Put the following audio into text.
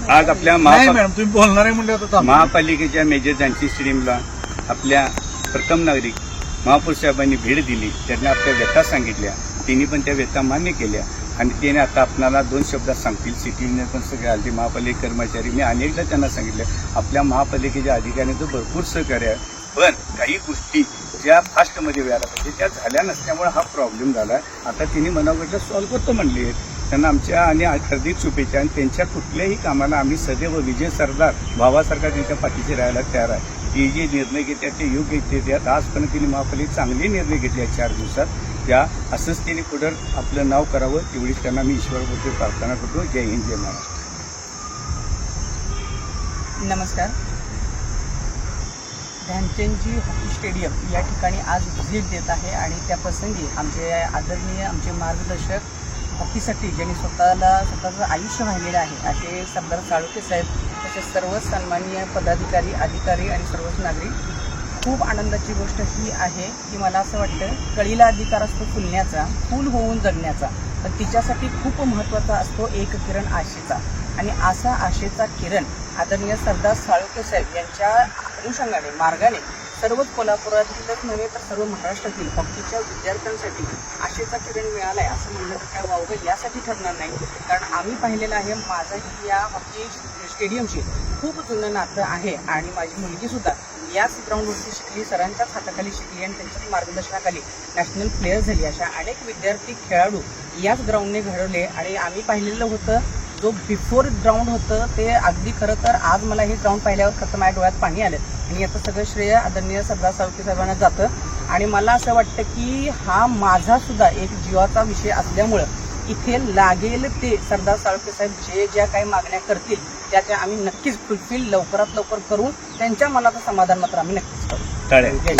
आज आपल्या मॅडम तुम्ही बोलणार आहे म्हणलं महापालिकेच्या मेजर जानकी स्टेडियमला आपल्या प्रथम नागरिक महापौर साहेबांनी भेट दिली. त्यांना आपल्या व्यथा सांगितल्या, तिने पण त्या व्यथा मान्य केल्या आणि त्याने आता आपल्याला 2 शब्दात सांगतील. सिटी इंजिनियर पण सगळे आले, महापालिका कर्मचारी. मी अनेकदा त्यांना सांगितलं आपल्या महापालिकेच्या अधिकाऱ्यांचं भरपूर सहकार्य आहे, पण काही गोष्टी ज्या फास्टमध्ये व्हायला पाहिजे त्या झाल्या नसल्यामुळे हा प्रॉब्लेम झाला. आता तिने मनावरला सॉल्व्ह करतो म्हणले. त्यांना आमच्या आणि हार्दिक शुभेच्छा. आणि त्यांच्या कुठल्याही कामाला आम्ही सदैव विजय सरदार भावासारखा त्यांच्या पाठीशी राहायला तयार आहे. ती जे निर्णय घेतात ते योग्य घेतात. आजपर्यंत तिने महापालिकेत चांगले निर्णय घेतले आहेत 4 दिवसात. त्या असंच त्यांनी पुढं आपलं नाव करावं तेवढीच त्यांना मी ईश्वराबद्दल प्रार्थना करतो. जय हिंद, जय महाराष्ट्र. नमस्कार. ध्यानचंदजी हॉकी स्टेडियम या ठिकाणी आज व्हिजिट देत आहे आणि त्या प्रसंगी आमचे आदरणीय आमचे मार्गदर्शक हॉकीसाठी ज्यांनी स्वतःचं आयुष्य वाहिलेलं आहे असे सरदार साळुंखे साहेब, तसेच सर्व सन्माननीय पदाधिकारी, अधिकारी आणि सर्वच नागरिक. खूप आनंदाची गोष्ट ही आहे की मला असं वाटतं कळीला अधिकार असतो फुलण्याचा, फूल होऊन जगण्याचा, पण तिच्यासाठी खूप महत्त्वाचा असतो एक किरण आशेचा. आणि असा आशेचा किरण आदरणीय सरदार साळुंखे साहेब यांच्या अनुषंगाने मार्गाने सर्वच कोल्हापुरातीलच नव्हे तर सर्व महाराष्ट्रातील हॉकीच्या विद्यार्थ्यांसाठी आशेचा किरण मिळाला आहे असं म्हणलं तर काय वावगं यासाठी ठरणार नाही. कारण आम्ही पाहिलेलं आहे, माझंही या हॉकी स्टेडियमशी खूप जुनं नातं आहे आणि माझी मुलगीसुद्धा याच ग्राउंडवरती शिकली, सरांच्याच हाताखाली शिकली आणि त्यांच्याच मार्गदर्शनाखाली नॅशनल प्लेयर झाली. अशा अनेक विद्यार्थी खेळाडू याच ग्राउंडने घडवले आणि आम्ही पाहिलेलं होतं जो बिफोर ग्राउंड होतं ते अगदी खरं तर आज मला हे ग्राउंड पाहिल्यावर खरं माझ्या डोळ्यात पाणी आलं आणि याचं सगळं श्रेय आदरणीय सरदार साळुंखे साहेबांना जातं. आणि मला असं वाटतं की हा माझासुद्धा एक जीवाचा विषय असल्यामुळं इथे लागेल ते सरदार साळुंखे साहेब ज्या काही मागण्या करतील त्या आम्ही नक्कीच फुलफिल लवकरात लवकर करू. त्यांच्या मनाचं समाधान मात्र आम्ही नक्कीच करू. थँक्यू.